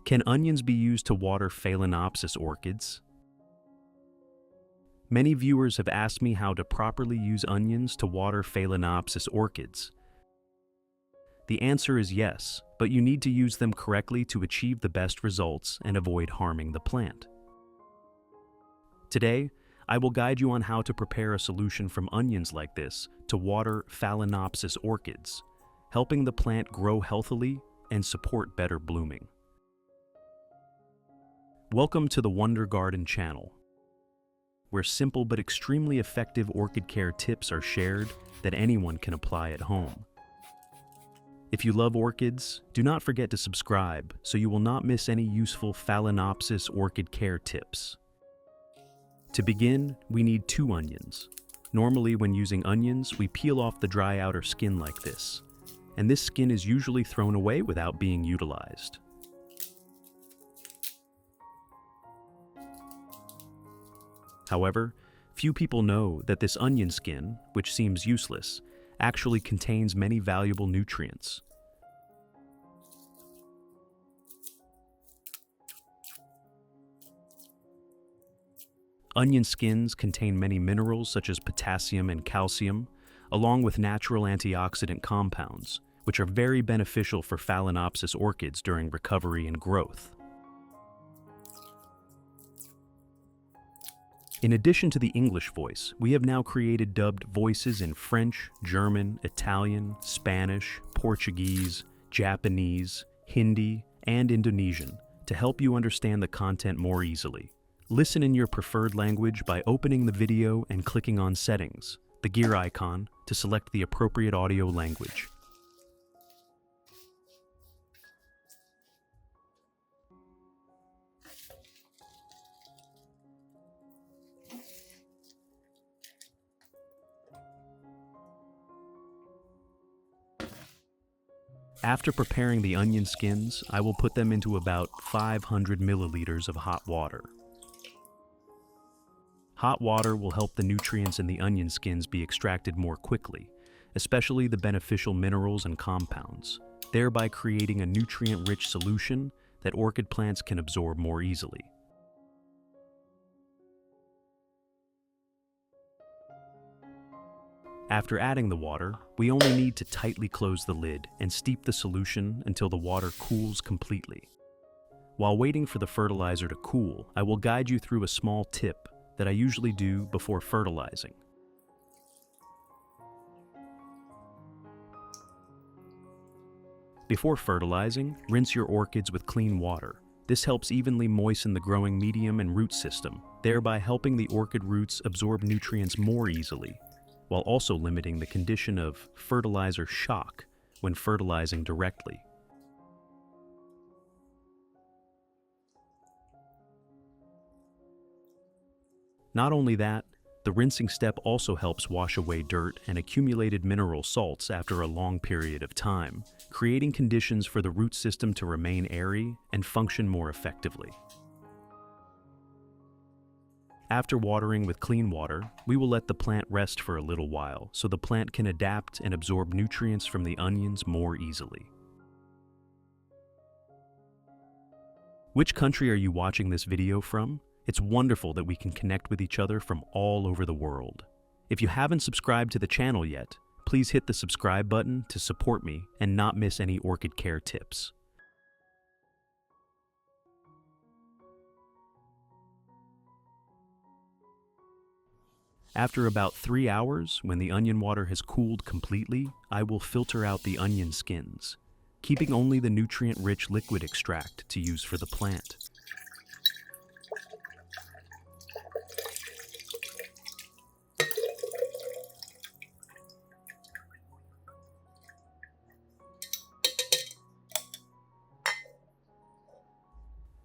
Can onions be used to water Phalaenopsis orchids? Many viewers have asked me how to properly use onions to water Phalaenopsis orchids. The answer is yes, but you need to use them correctly to achieve the best results and avoid harming the plant. Today, I will guide you on how to prepare a solution from onions like this to water Phalaenopsis orchids, helping the plant grow healthily and support better blooming. Welcome to the Wonder Garden channel, where simple but extremely effective orchid care tips are shared that anyone can apply at home. If you love orchids, do not forget to subscribe so you will not miss any useful Phalaenopsis orchid care tips. To begin, we need 2 onions. Normally, when using onions, we peel off the dry outer skin like this, and this skin is usually thrown away without being utilized. However, few people know that this onion skin, which seems useless, actually contains many valuable nutrients. Onion skins contain many minerals such as potassium and calcium, along with natural antioxidant compounds, which are very beneficial for Phalaenopsis orchids during recovery and growth. In addition to the English voice, we have now created dubbed voices in French, German, Italian, Spanish, Portuguese, Japanese, Hindi, and Indonesian to help you understand the content more easily. Listen in your preferred language by opening the video and clicking on Settings, the gear icon, to select the appropriate audio language. After preparing the onion skins, I will put them into about 500 milliliters of hot water. Hot water will help the nutrients in the onion skins be extracted more quickly, especially the beneficial minerals and compounds, thereby creating a nutrient-rich solution that orchid plants can absorb more easily. After adding the water, we only need to tightly close the lid and steep the solution until the water cools completely. While waiting for the fertilizer to cool, I will guide you through a small tip that I usually do before fertilizing. Before fertilizing, rinse your orchids with clean water. This helps evenly moisten the growing medium and root system, thereby helping the orchid roots absorb nutrients more easily, while also limiting the condition of fertilizer shock when fertilizing directly. Not only that, the rinsing step also helps wash away dirt and accumulated mineral salts after a long period of time, creating conditions for the root system to remain airy and function more effectively. After watering with clean water, we will let the plant rest for a little while so the plant can adapt and absorb nutrients from the onions more easily. Which country are you watching this video from? It's wonderful that we can connect with each other from all over the world. If you haven't subscribed to the channel yet, please hit the subscribe button to support me and not miss any orchid care tips. After about 3 hours, when the onion water has cooled completely, I will filter out the onion skins, keeping only the nutrient-rich liquid extract to use for the plant.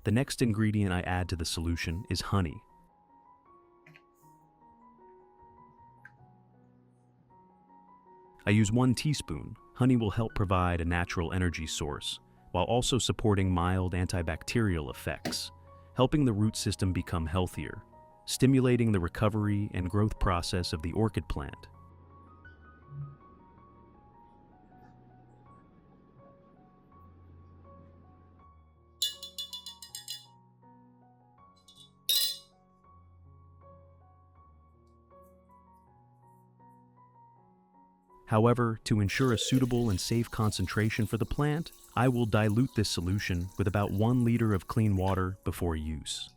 The next ingredient I add to the solution is honey. I use 1 teaspoon. Honey will help provide a natural energy source, while also supporting mild antibacterial effects, helping the root system become healthier, stimulating the recovery and growth process of the orchid plant. However, to ensure a suitable and safe concentration for the plant, I will dilute this solution with about 1 liter of clean water before use.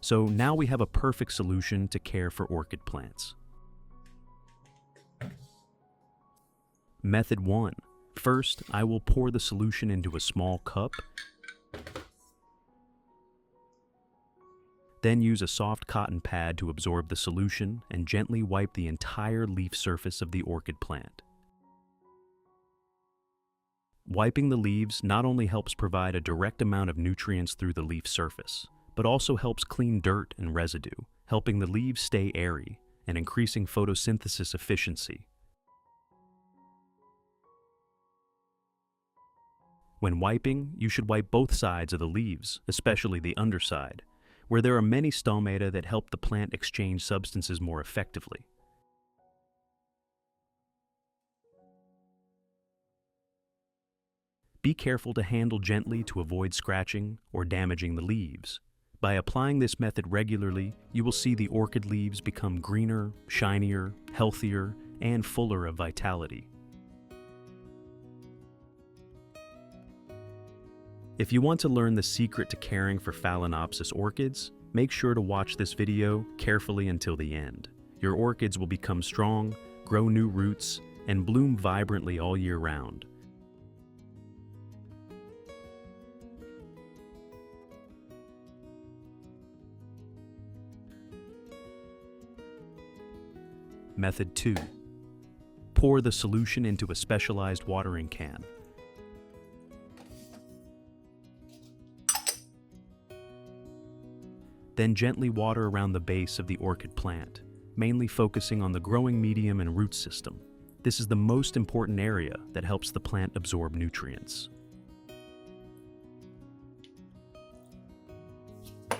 So now we have a perfect solution to care for orchid plants. Method 1. First, I will pour the solution into a small cup. Then use a soft cotton pad to absorb the solution and gently wipe the entire leaf surface of the orchid plant. Wiping the leaves not only helps provide a direct amount of nutrients through the leaf surface, but also helps clean dirt and residue, helping the leaves stay airy and increasing photosynthesis efficiency. When wiping, you should wipe both sides of the leaves, especially the underside, where there are many stomata that help the plant exchange substances more effectively. Be careful to handle gently to avoid scratching or damaging the leaves. By applying this method regularly, you will see the orchid leaves become greener, shinier, healthier, and fuller of vitality. If you want to learn the secret to caring for Phalaenopsis orchids, make sure to watch this video carefully until the end. Your orchids will become strong, grow new roots, and bloom vibrantly all year round. Method 2. Pour the solution into a specialized watering can. Then gently water around the base of the orchid plant, mainly focusing on the growing medium and root system. This is the most important area that helps the plant absorb nutrients.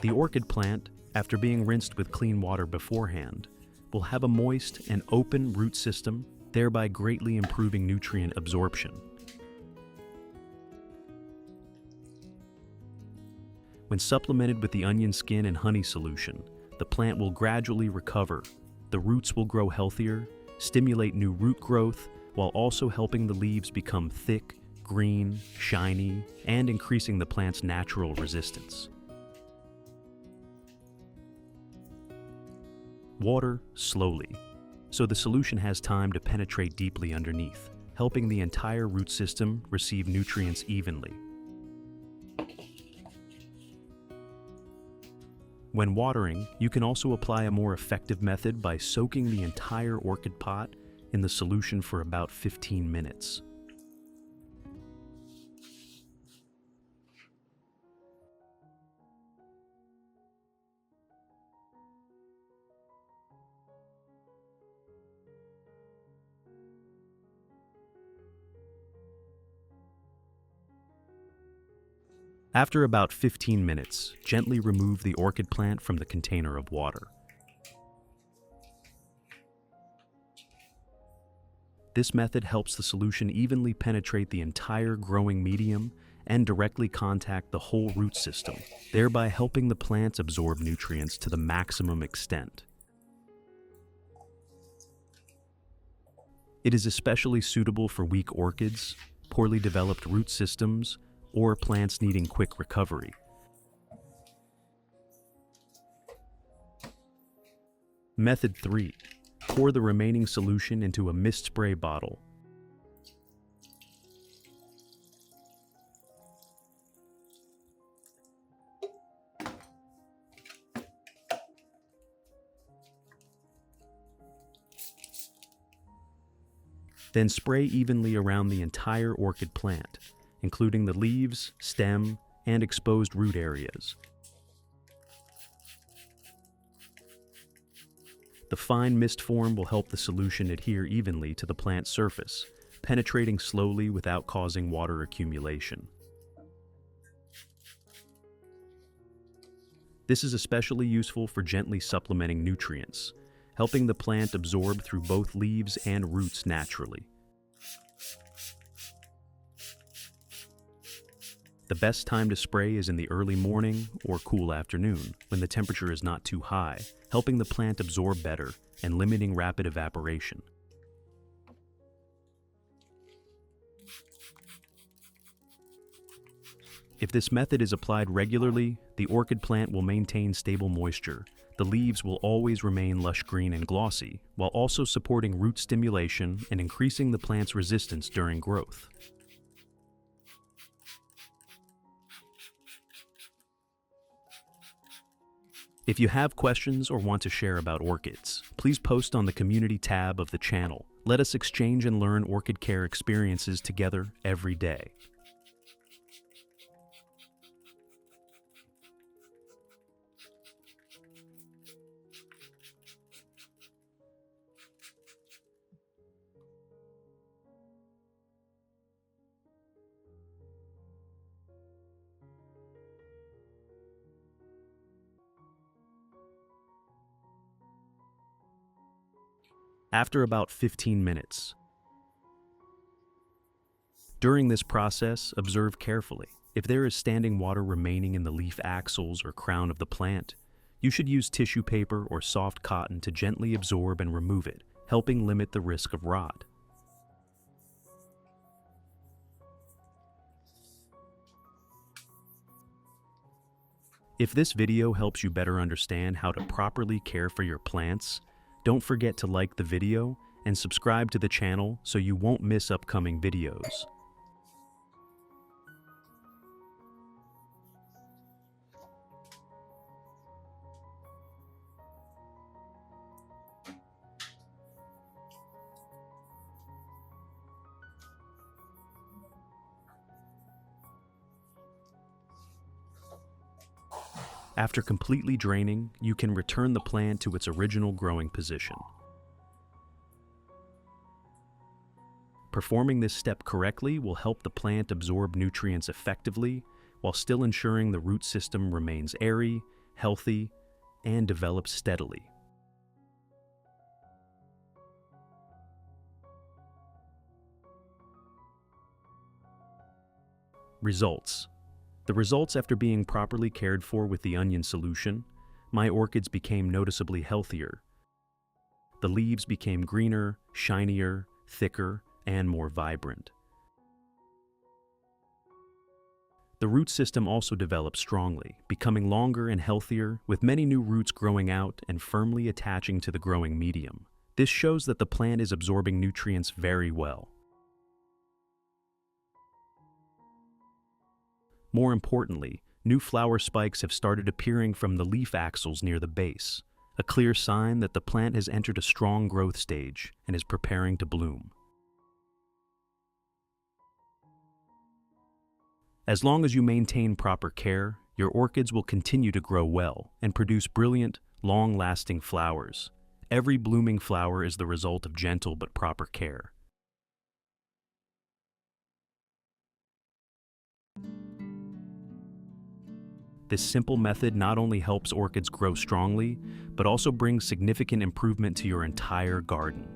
The orchid plant, after being rinsed with clean water beforehand, will have a moist and open root system, thereby greatly improving nutrient absorption. When supplemented with the onion skin and honey solution, the plant will gradually recover. The roots will grow healthier, stimulate new root growth, while also helping the leaves become thick, green, shiny, and increasing the plant's natural resistance. Water slowly, so the solution has time to penetrate deeply underneath, helping the entire root system receive nutrients evenly. When watering, you can also apply a more effective method by soaking the entire orchid pot in the solution for about 15 minutes. After about 15 minutes, gently remove the orchid plant from the container of water. This method helps the solution evenly penetrate the entire growing medium and directly contact the whole root system, thereby helping the plants absorb nutrients to the maximum extent. It is especially suitable for weak orchids, poorly developed root systems, or plants needing quick recovery. Method 3. Pour the remaining solution into a mist spray bottle. Then spray evenly around the entire orchid plant, including the leaves, stem, and exposed root areas. The fine mist form will help the solution adhere evenly to the plant surface, penetrating slowly without causing water accumulation. This is especially useful for gently supplementing nutrients, helping the plant absorb through both leaves and roots naturally. The best time to spray is in the early morning or cool afternoon, when the temperature is not too high, helping the plant absorb better and limiting rapid evaporation. If this method is applied regularly, the orchid plant will maintain stable moisture. The leaves will always remain lush green and glossy, while also supporting root stimulation and increasing the plant's resistance during growth. If you have questions or want to share about orchids, please post on the community tab of the channel. Let us exchange and learn orchid care experiences together every day. After about 15 minutes. During this process, observe carefully. If there is standing water remaining in the leaf axils or crown of the plant, you should use tissue paper or soft cotton to gently absorb and remove it, helping limit the risk of rot. If this video helps you better understand how to properly care for your plants, don't forget to like the video and subscribe to the channel so you won't miss upcoming videos. After completely draining, you can return the plant to its original growing position. Performing this step correctly will help the plant absorb nutrients effectively while still ensuring the root system remains airy, healthy, and develops steadily. Results. The results after being properly cared for with the onion solution, my orchids became noticeably healthier. The leaves became greener, shinier, thicker, and more vibrant. The root system also developed strongly, becoming longer and healthier, with many new roots growing out and firmly attaching to the growing medium. This shows that the plant is absorbing nutrients very well. More importantly, new flower spikes have started appearing from the leaf axils near the base, a clear sign that the plant has entered a strong growth stage and is preparing to bloom. As long as you maintain proper care, your orchids will continue to grow well and produce brilliant, long-lasting flowers. Every blooming flower is the result of gentle but proper care. This simple method not only helps orchids grow strongly, but also brings significant improvement to your entire garden.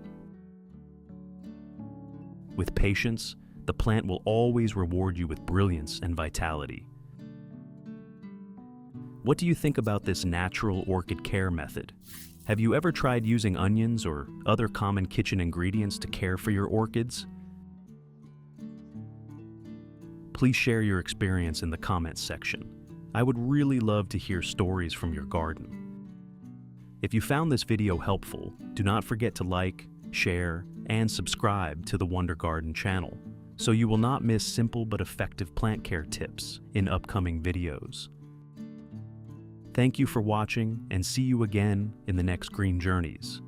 With patience, the plant will always reward you with brilliance and vitality. What do you think about this natural orchid care method? Have you ever tried using onions or other common kitchen ingredients to care for your orchids? Please share your experience in the comments section. I would really love to hear stories from your garden. If you found this video helpful, do not forget to like, share, and subscribe to the Wonder Garden channel, so you will not miss simple but effective plant care tips in upcoming videos. Thank you for watching, and see you again in the next Green Journeys.